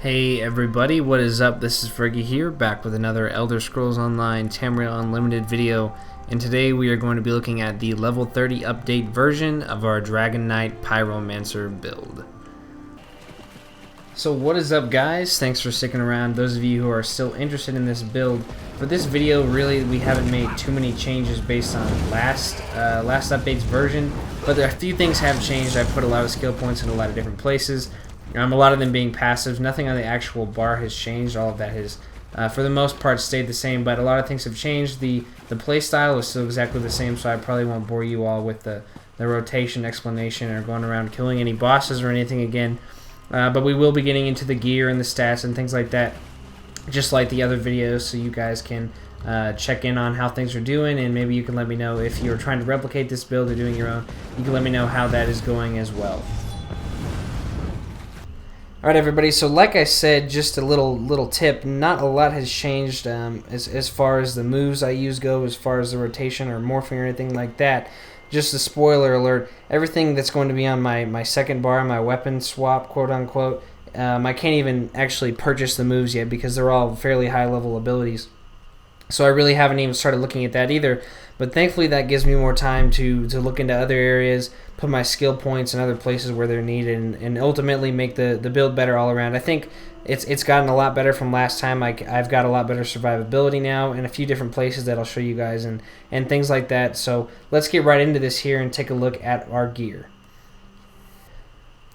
Hey everybody, what is up? This is Furgie here, back with another Elder Scrolls Online Tamriel Unlimited video, and today we are going to be looking at the level 30 update version of our Dragonknight Pyromancer build. So what is up guys? Thanks for sticking around. Those of you who are still interested in this build, for this video really we haven't made too many changes based on last update's version, but a few things have changed. I put a lot of skill points in a lot of different places. A lot of them being passive. Nothing on the actual bar has changed. All of that has, for the most part, stayed the same. But a lot of things have changed. The play style is still exactly the same, so I probably won't bore you all with the rotation explanation or going around killing any bosses or anything again. But we will be getting into the gear and the stats and things like that, just like the other videos, so you guys can check in on how things are doing, and maybe you can let me know if you're trying to replicate this build or doing your own. You can let me know how that is going as well. Alright everybody, so like I said, just a little tip, not a lot has changed as far as the moves I use go, as far as the rotation or morphing or anything like that. Just a spoiler alert, everything that's going to be on my second bar, my weapon swap, quote unquote, I can't even actually purchase the moves yet because they're all fairly high level abilities. So I really haven't even started looking at that either, but thankfully that gives me more time to look into other areas, put my skill points in other places where they're needed, and ultimately make the build better all around. I think it's gotten a lot better from last time. I've got a lot better survivability now in a few different places that I'll show you guys and things like that. So let's get right into this here and take a look at our gear.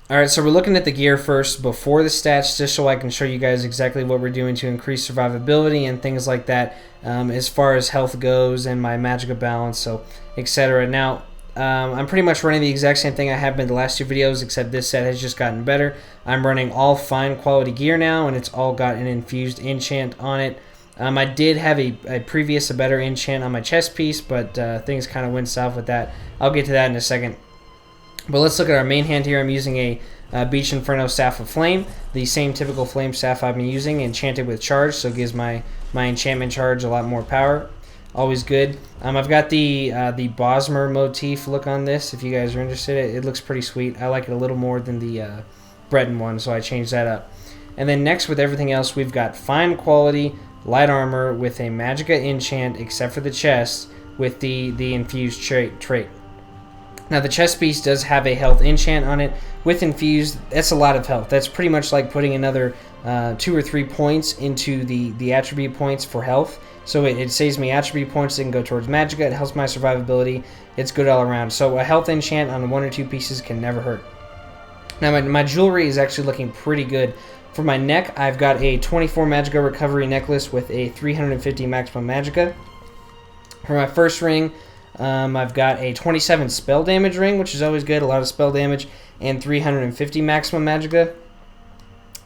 Alright, so we're looking at the gear first before the stats, just so I can show you guys exactly what we're doing to increase survivability and things like that, as far as health goes and my magica balance, so etc. Now, I'm pretty much running the exact same thing I have been the last two videos, except this set has just gotten better. I'm running all fine quality gear now, and it's all got an infused enchant on it. I did have a better enchant on my chest piece, but things kind of went south with that. I'll get to that in a second. But let's look at our main hand here. I'm using a Beach Inferno Staff of Flame, the same typical flame staff I've been using, enchanted with charge, so it gives my enchantment charge a lot more power. Always good. I've got the Bosmer motif look on this. If you guys are interested, it looks pretty sweet. I like it a little more than the Breton one, so I changed that up. And then next, with everything else, we've got fine quality light armor with a magica enchant, except for the chest, with the infused trait. Now the chest piece does have a health enchant on it. With infused, that's a lot of health. That's pretty much like putting another 2 or 3 points into the attribute points for health. So it saves me attribute points that can go towards magica. It helps my survivability. It's good all around. So a health enchant on 1 or 2 pieces can never hurt. Now my jewelry is actually looking pretty good. For my neck, I've got a 24 magica recovery necklace with a 350 maximum magica. For my first ring, I've got a 27 spell damage ring, which is always good, a lot of spell damage, and 350 maximum magica.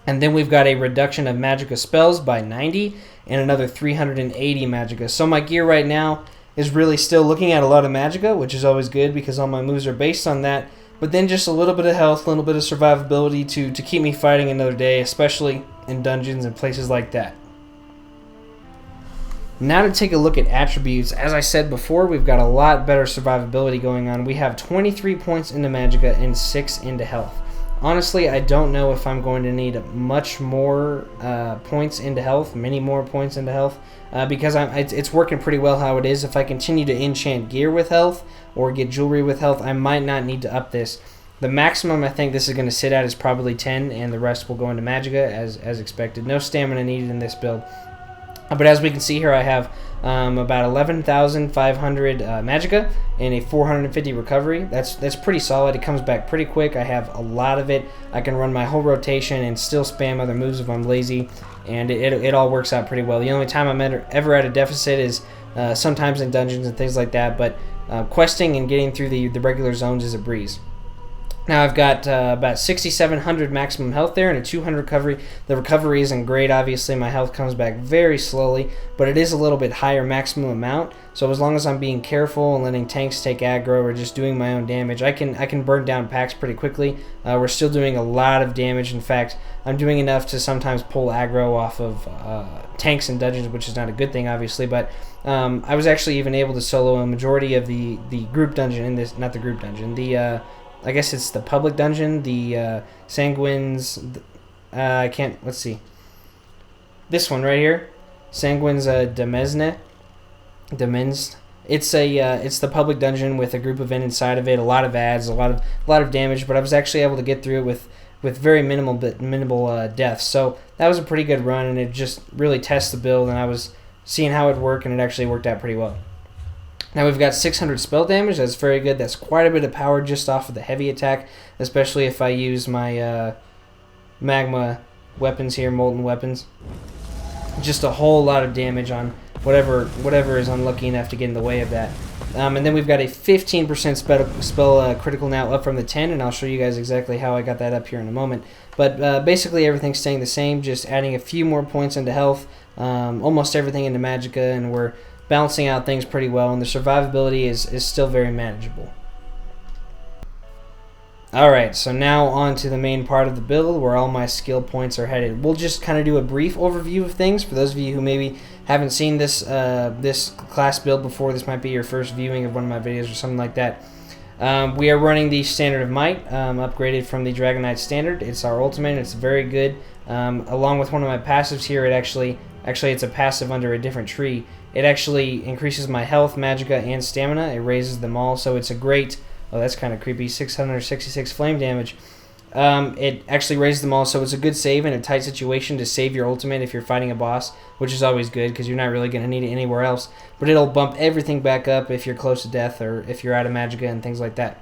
And then we've got a reduction of magica spells by 90 and another 380 magica. So my gear right now is really still looking at a lot of magica, which is always good because all my moves are based on that. But then just a little bit of health, a little bit of survivability to keep me fighting another day, especially in dungeons and places like that. Now to take a look at attributes. As I said before, we've got a lot better survivability going on. We have 23 points into magica and 6 into health. Honestly, I don't know if I'm going to need much more points into health, many more points into health, because it's working pretty well how it is. If I continue to enchant gear with health or get jewelry with health, I might not need to up this. The maximum I think this is going to sit at is probably 10, and the rest will go into magica as expected. No stamina needed in this build. But as we can see here, I have about 11,500 magica and a 450 recovery. That's pretty solid. It comes back pretty quick. I have a lot of it. I can run my whole rotation and still spam other moves if I'm lazy, and it all works out pretty well. The only time I'm ever at a deficit is sometimes in dungeons and things like that, but questing and getting through the regular zones is a breeze. Now I've got about 6,700 maximum health there and a 200 recovery. The recovery isn't great, obviously. My health comes back very slowly, but it is a little bit higher maximum amount. So as long as I'm being careful and letting tanks take aggro or just doing my own damage, I can burn down packs pretty quickly. We're still doing a lot of damage. In fact, I'm doing enough to sometimes pull aggro off of tanks and dungeons, which is not a good thing, obviously. But I was actually even able to solo a majority of the group dungeon in this, not the group dungeon, I guess it's the public dungeon, the Sanguines, I can't, let's see. This one right here, Sanguine's Demesne. It's the public dungeon with a group of inside of it. A lot of ads, a lot of damage, but I was actually able to get through it with very minimal deaths. So that was a pretty good run, and it just really tests the build. And I was seeing how it worked, and it actually worked out pretty well. Now we've got 600 spell damage. That's very good. That's quite a bit of power just off of the heavy attack, especially if I use my magma weapons here, molten weapons. Just a whole lot of damage on whatever is unlucky enough to get in the way of that. And then we've got a 15% spell critical now, up from the 10, and I'll show you guys exactly how I got that up here in a moment. But basically everything's staying the same, just adding a few more points into health, almost everything into magicka, and we're balancing out things pretty well, and the survivability is still very manageable. Alright, so now on to the main part of the build where all my skill points are headed. We'll just kind of do a brief overview of things for those of you who maybe haven't seen this class build before. This might be your first viewing of one of my videos or something like that. We are running the Standard of Might, upgraded from the Dragonknight Standard. It's our ultimate. It's very good. Along with one of my passives here, actually it's a passive under a different tree. It actually increases my health, magicka, and stamina. It raises them all, so it's a great... Oh, that's kind of creepy. 666 flame damage. It actually raises them all, so it's a good save in a tight situation to save your ultimate if you're fighting a boss, which is always good because you're not really going to need it anywhere else. But it'll bump everything back up if you're close to death or if you're out of magicka and things like that.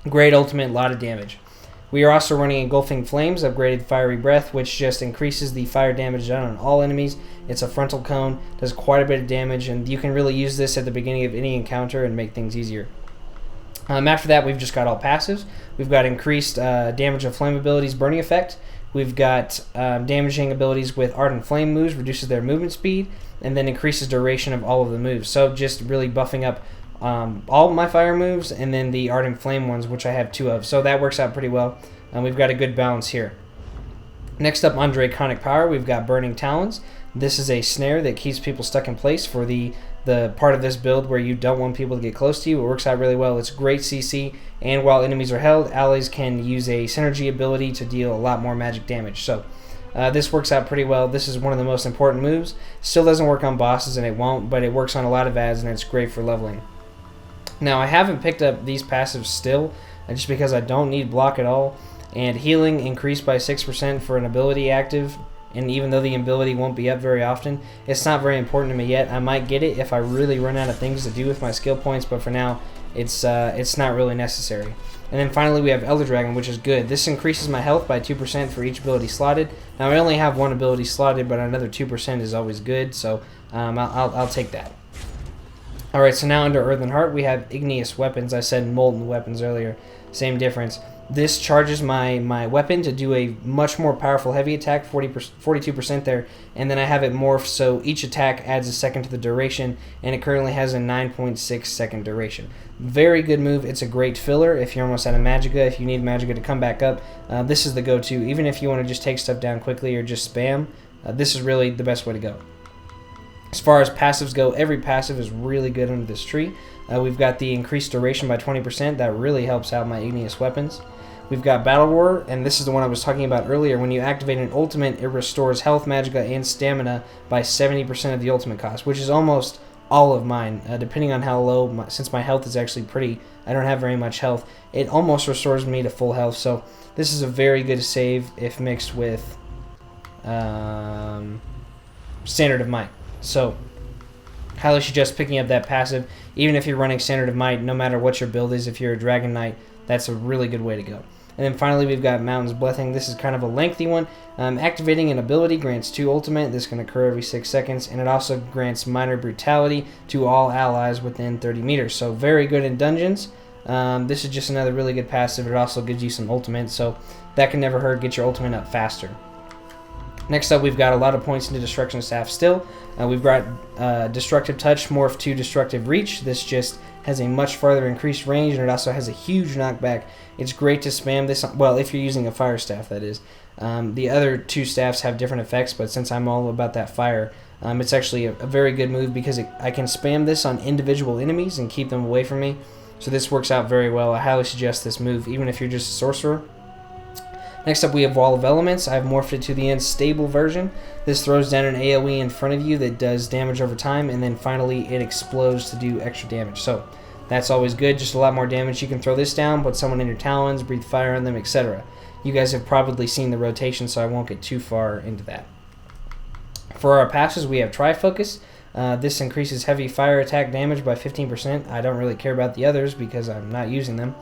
Great ultimate, a lot of damage. We are also running Engulfing Flames, upgraded Fiery Breath, which just increases the fire damage done on all enemies. It's a frontal cone, does quite a bit of damage, and you can really use this at the beginning of any encounter and make things easier. After that, we've just got all passives. We've got increased damage of flame abilities, burning effect. We've got damaging abilities with ardent flame moves, reduces their movement speed, and then increases duration of all of the moves. So just really buffing up all my fire moves, and then the ardent flame ones, which I have 2 of. So that works out pretty well. We've got a good balance here. Next up on Draconic Power, we've got Burning Talons. This is a snare that keeps people stuck in place for the part of this build where you don't want people to get close to you. It works out really well. It's great CC, and while enemies are held, allies can use a synergy ability to deal a lot more magic damage. So this works out pretty well. This is one of the most important moves. Still doesn't work on bosses, and it won't, but it works on a lot of ads, and it's great for leveling. Now, I haven't picked up these passives still, just because I don't need block at all, and healing increased by 6% for an ability active. And even though the ability won't be up very often, it's not very important to me yet. I might get it if I really run out of things to do with my skill points, but for now, it's not really necessary. And then finally, we have Elder Dragon, which is good. This increases my health by 2% for each ability slotted. Now, I only have one ability slotted, but another 2% is always good, so I'll take that. Alright, so now under Earthen Heart, we have Igneous Weapons. I said Molten Weapons earlier. Same difference. This charges my weapon to do a much more powerful heavy attack, 42% there, and then I have it morphed so each attack adds a second to the duration, and it currently has a 9.6 second duration. Very good move. It's a great filler if you're almost out of magicka, if you need magicka to come back up. This is the go-to. Even if you want to just take stuff down quickly or just spam, this is really the best way to go. As far as passives go, every passive is really good under this tree. We've got the increased duration by 20%. That really helps out my Igneous Weapons. We've got Battle Roar, and this is the one I was talking about earlier. When you activate an ultimate, it restores health, magicka, and stamina by 70% of the ultimate cost, which is almost all of mine, depending on how low, since my health is actually pretty, I don't have very much health, it almost restores me to full health. So this is a very good save if mixed with Standard of Might. So highly suggest picking up that passive, even if you're running Standard of Might, no matter what your build is. If you're a Dragonknight, that's a really good way to go. And then finally, we've got Mountain's Blessing. This is kind of a lengthy one. Activating an ability grants 2 ultimate. This can occur every 6 seconds, and it also grants Minor Brutality to all allies within 30 meters. So very good in dungeons. This is just another really good passive. It also gives you some ultimate, so that can never hurt. Get your ultimate up faster. Next up, we've got a lot of points into Destruction Staff still. We've got Destructive Touch morph to Destructive Reach. This just has a much farther increased range, and it also has a huge knockback. It's great to spam this, well, if you're using a fire staff, that is. The other 2 staffs have different effects, but since I'm all about that fire, it's actually a very good move because I can spam this on individual enemies and keep them away from me. So this works out very well. I highly suggest this move, even if you're just a sorcerer. Next up, we have Wall of Elements. I've morphed it to the unstable version. This throws down an AoE in front of you that does damage over time, and then finally it explodes to do extra damage. So that's always good, just a lot more damage. You can throw this down, put someone in your talons, breathe fire on them, etc. You guys have probably seen the rotation, so I won't get too far into that. For our passes, we have Trifocus. This increases heavy fire attack damage by 15%. I don't really care about the others because I'm not using them.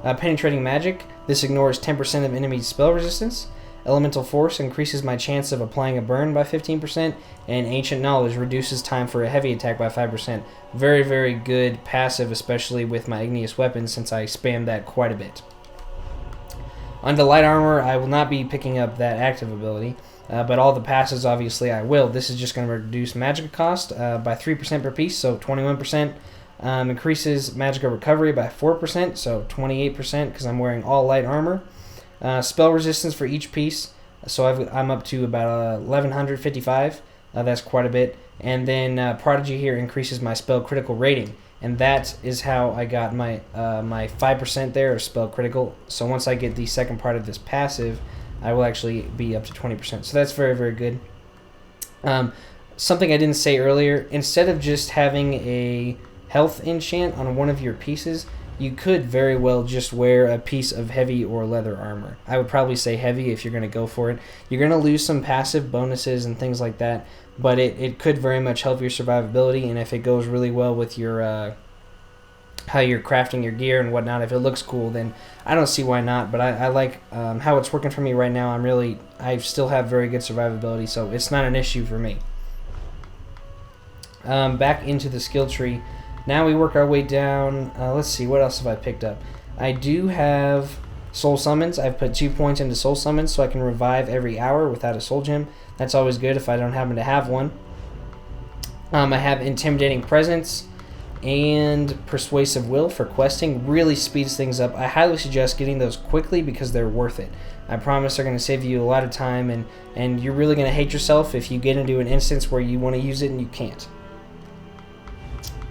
Penetrating Magic. This ignores 10% of enemy spell resistance. Elemental Force increases my chance of applying a burn by 15%. And Ancient Knowledge reduces time for a heavy attack by 5%. Very, very good passive, especially with my Igneous Weapon, since I spam that quite a bit. On the Light Armor, I will not be picking up that active ability. But all the passes, obviously, I will. This is just going to reduce Magicka cost by 3% per piece, so 21%. Increases Magicka recovery by 4%, so 28%, because I'm wearing all light armor. Spell resistance for each piece, so I'm up to about 1155. That's quite a bit. And then Prodigy here increases my spell critical rating, and that is how I got my 5% there of spell critical. So once I get the second part of this passive, I will actually be up to 20%. So that's very, very good. Something I didn't say earlier, instead of just having a health enchant on one of your pieces, you could very well just wear a piece of heavy or leather armor. I would probably say heavy if you're going to go for it. You're going to lose some passive bonuses and things like that, but it could very much help your survivability, and if it goes really well with your how you're crafting your gear and whatnot, if it looks cool, then I don't see why not. But I like how it's working for me right now. I still have very good survivability, so it's not an issue for me. Back into the skill tree. Now we work our way down. Let's see, what else have I picked up? I do have Soul Summons. I've put 2 points into Soul Summons so I can revive every hour without a Soul Gem. That's always good if I don't happen to have one. I have Intimidating Presence and Persuasive Will for questing. Really speeds things up. I highly suggest getting those quickly because they're worth it. I promise they're going to save you a lot of time, and you're really going to hate yourself if you get into an instance where you want to use it and you can't.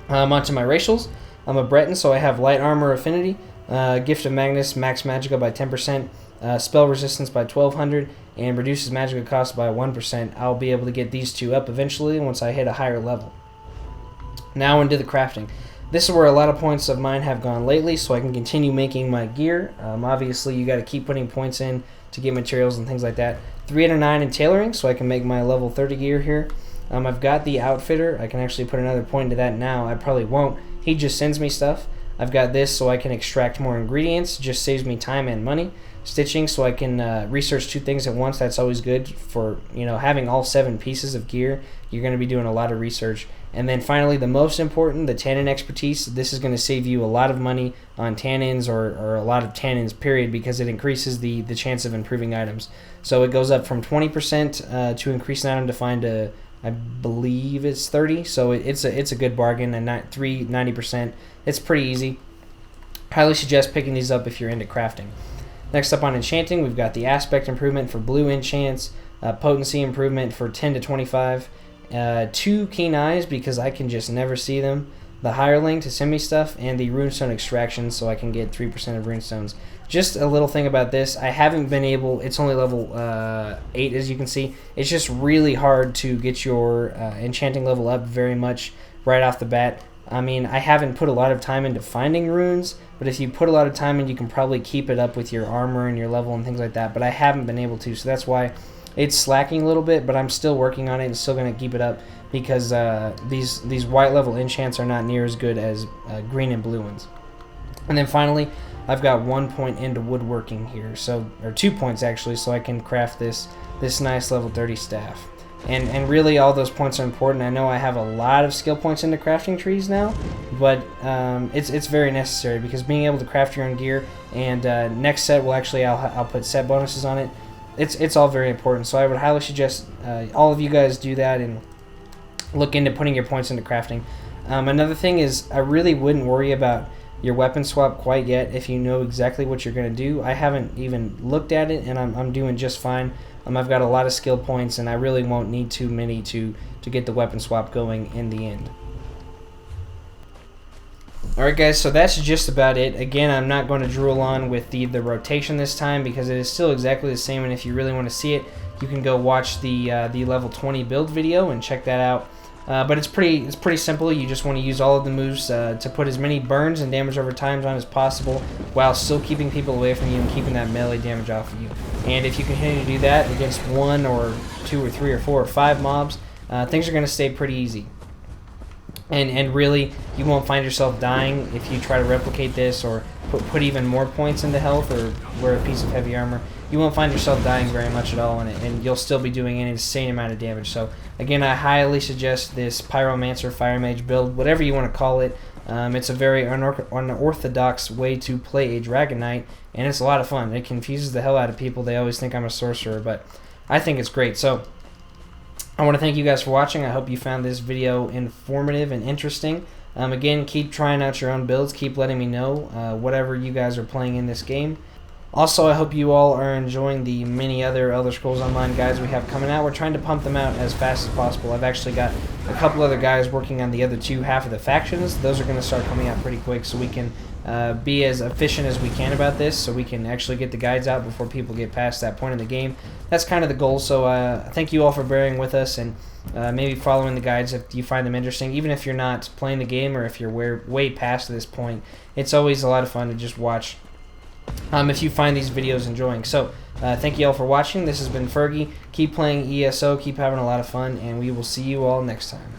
Onto my racials. I'm a Breton, so I have Light Armor Affinity, Gift of Magnus, Max Magicka by 10%, Spell Resistance by 1200, and reduces Magicka cost by 1%. I'll be able to get these two up eventually once I hit a higher level. Now into the crafting. This is where a lot of points of mine have gone lately, so I can continue making my gear. Obviously, you got to keep putting points in to get materials and things like that. 3 out of 9 in tailoring, so I can make my level 30 gear here. I've got the Outfitter. I can actually put another point into that now. I probably won't. He just sends me stuff. I've got this so I can extract more ingredients. Just saves me time and money. Stitching so I can research 2 things at once. That's always good for, having all 7 pieces of gear. You're going to be doing a lot of research. And then finally, the most important, the Tannin Expertise. This is going to save you a lot of money on tannins or a lot of tannins, period, because it increases the chance of improving items. So it goes up from 20% to increase an item to find a, I believe it's 30, so it's a good bargain, and 90%. It's pretty easy. Highly suggest picking these up if you're into crafting. Next up on enchanting, we've got the aspect improvement for blue enchants, potency improvement for 10 to 25, 2 keen eyes because I can just never see them, the hireling to send me stuff, and the runestone extraction so I can get 3% of runestones. Just a little thing about this, I haven't been able, it's only level 8 as you can see. It's just really hard to get your enchanting level up very much right off the bat. I mean, I haven't put a lot of time into finding runes, but if you put a lot of time in, you can probably keep it up with your armor and your level and things like that, but I haven't been able to, so that's why it's slacking a little bit, but I'm still working on it and still going to keep it up because these white level enchants are not near as good as green and blue ones. And then finally, I've got 1 point into woodworking here, or 2 points actually, so I can craft this nice level 30 staff. And really all those points are important. I know I have a lot of skill points into crafting trees now, but it's very necessary because being able to craft your own gear, and next set will actually, I'll put set bonuses on it. It's all very important, so I would highly suggest all of you guys do that and look into putting your points into crafting. Another thing is I really wouldn't worry about your weapon swap quite yet if you know exactly what you're going to do. I haven't even looked at it, and I'm doing just fine. I've got a lot of skill points, and I really won't need too many to get the weapon swap going in the end. Alright guys, so that's just about it. Again, I'm not going to drool on with the rotation this time because it is still exactly the same, and if you really want to see it, you can go watch the level 20 build video and check that out. But it's pretty simple. You just want to use all of the moves to put as many burns and damage over times on as possible while still keeping people away from you and keeping that melee damage off of you. And if you continue to do that against 1 or 2 or 3 or 4 or 5 mobs, things are going to stay pretty easy. And really, you won't find yourself dying if you try to replicate this or put even more points into health or wear a piece of heavy armor. You won't find yourself dying very much at all, and you'll still be doing an insane amount of damage. So again, I highly suggest this Pyromancer Fire Mage build, whatever you want to call it. It's a very unorthodox way to play a Dragonknight, and it's a lot of fun. It confuses the hell out of people. They always think I'm a sorcerer, but I think it's great. So I want to thank you guys for watching. I hope you found this video informative and interesting. Again, keep trying out your own builds. Keep letting me know whatever you guys are playing in this game. Also, I hope you all are enjoying the many other Elder Scrolls Online guides we have coming out. We're trying to pump them out as fast as possible. I've actually got a couple other guys working on the other half of the factions. Those are going to start coming out pretty quick so we can be as efficient as we can about this, so we can actually get the guides out before people get past that point in the game. That's kind of the goal, so thank you all for bearing with us and maybe following the guides if you find them interesting. Even if you're not playing the game or if you're way past this point, it's always a lot of fun to just watch if you find these videos enjoying. So thank you all for watching. This has been Furgie. Keep playing ESO, keep having a lot of fun, and we will see you all next time.